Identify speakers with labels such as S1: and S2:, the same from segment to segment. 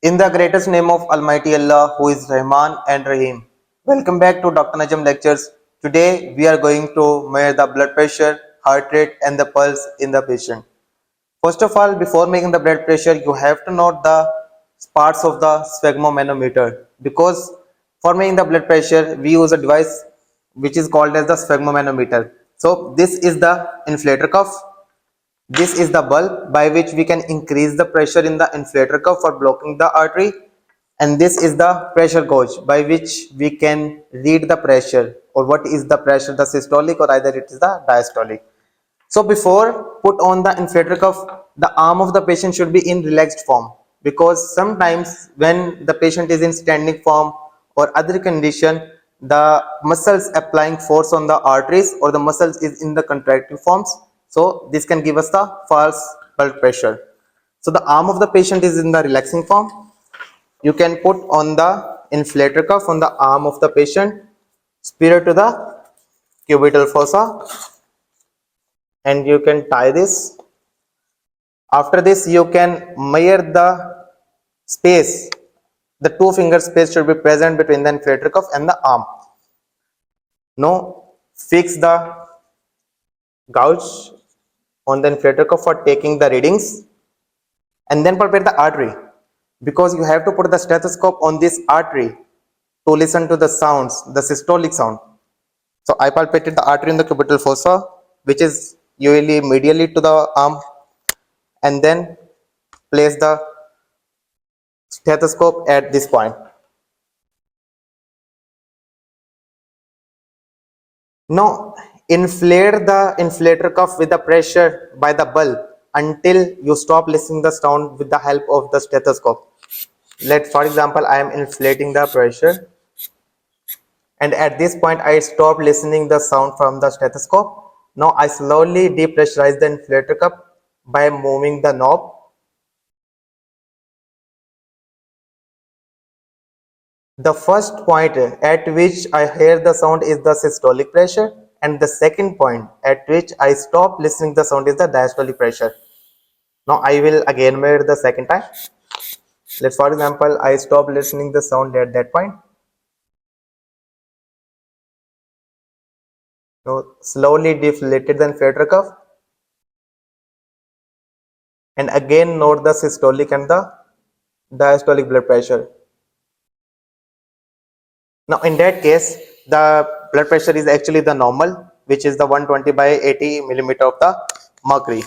S1: In the greatest name of Almighty Allah, who is Rahman and Rahim. Welcome back to Dr. Najam Lectures. Today we are going to measure the blood pressure, heart rate and the pulse in the patient. First of all, before making the blood pressure, you have to note the parts of the sphygmomanometer, because for making the blood pressure, we use a device which is called as the sphygmomanometer. So this is the inflator cuff. This is the bulb by which we can increase the pressure in the inflator cuff for blocking the artery, and this is the pressure gauge by which we can read the pressure, or what is the pressure, the systolic or either it is the diastolic. So before put on the inflator cuff, the arm of the patient should be in relaxed form, because sometimes when the patient is in standing form or other condition, the muscles applying force on the arteries or the muscles is in the contractive forms. So this can give us the false blood pressure. So the arm of the patient is in the relaxing form. You can put on the inflator cuff on the arm of the patient, superior to the cubital fossa, and you can tie this. After this, you can measure the space. The two finger space should be present between the inflator cuff and the arm. Now fix the gauge on the inflator cuff for taking the readings, and then palpate the artery, because you have to put the stethoscope on this artery to listen to the sounds, the systolic sound. So I palpated the artery in the cubital fossa, which is usually medially to the arm, and then place the stethoscope at this point. Now inflate the inflator cuff with the pressure by the bulb until you stop listening the sound with the help of the stethoscope. For example, I am inflating the pressure, and at this point I stop listening the sound from the stethoscope. Now I slowly depressurize the inflator cuff by moving the knob. The first point at which I hear the sound is the systolic pressure, and the second point at which I stop listening the sound is the diastolic pressure. Now I will again measure the second time. For example, I stop listening the sound at that point. Now slowly deflated the inflator cuff, and again note the systolic and the diastolic blood pressure. Now in that case, the blood pressure is actually the normal, which is the 120 by 80 millimeter of the mercury.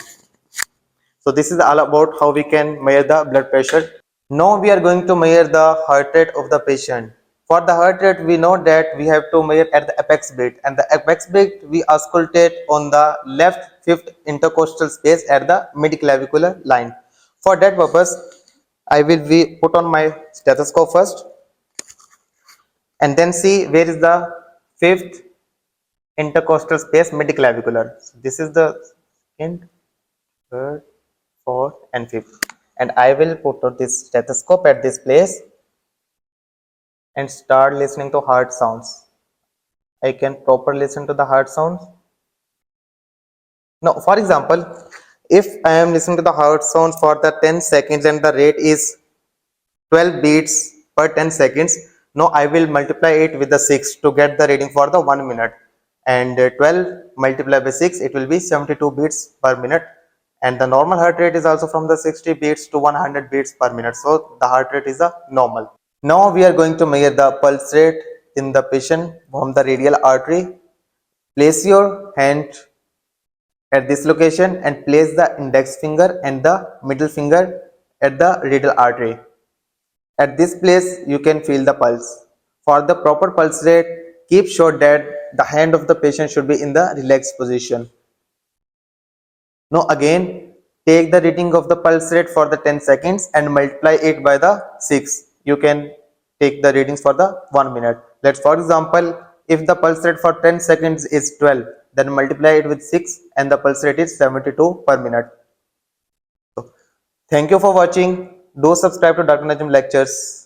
S1: So this is all about how we can measure the blood pressure. Now we are going to measure the heart rate of the patient. For the heart rate, we know that we have to measure at the apex beat, and the apex beat we auscultate on the left fifth intercostal space at the mid-clavicular line. For that purpose, I will put on my stethoscope first, and then see where is the fifth intercostal space mid-clavicular. So this is the second, third, fourth and fifth, and I will put this stethoscope at this place and start listening to heart sounds. I can properly listen to the heart sounds. Now for example, if I am listening to the heart sound for the 10 seconds and the rate is 12 beats per 10 seconds, now I will multiply it with the 6 to get the reading for the 1 minute, and 12 multiplied by 6, it will be 72 beats per minute, and the normal heart rate is also from the 60 beats to 100 beats per minute. So the heart rate is a normal. Now we are going to measure the pulse rate in the patient from the radial artery. Place your hand at this location and place the index finger and the middle finger at the radial artery. At this place you can feel the pulse. For the proper pulse rate, keep sure that the hand of the patient should be in the relaxed position. Now again, take the reading of the pulse rate for the 10 seconds and multiply it by the 6. You can take the readings for the 1 minute. For example, if the pulse rate for 10 seconds is 12, then multiply it with 6 and the pulse rate is 72 per minute. So, thank you for watching. Do subscribe to Dr. Najam Lectures.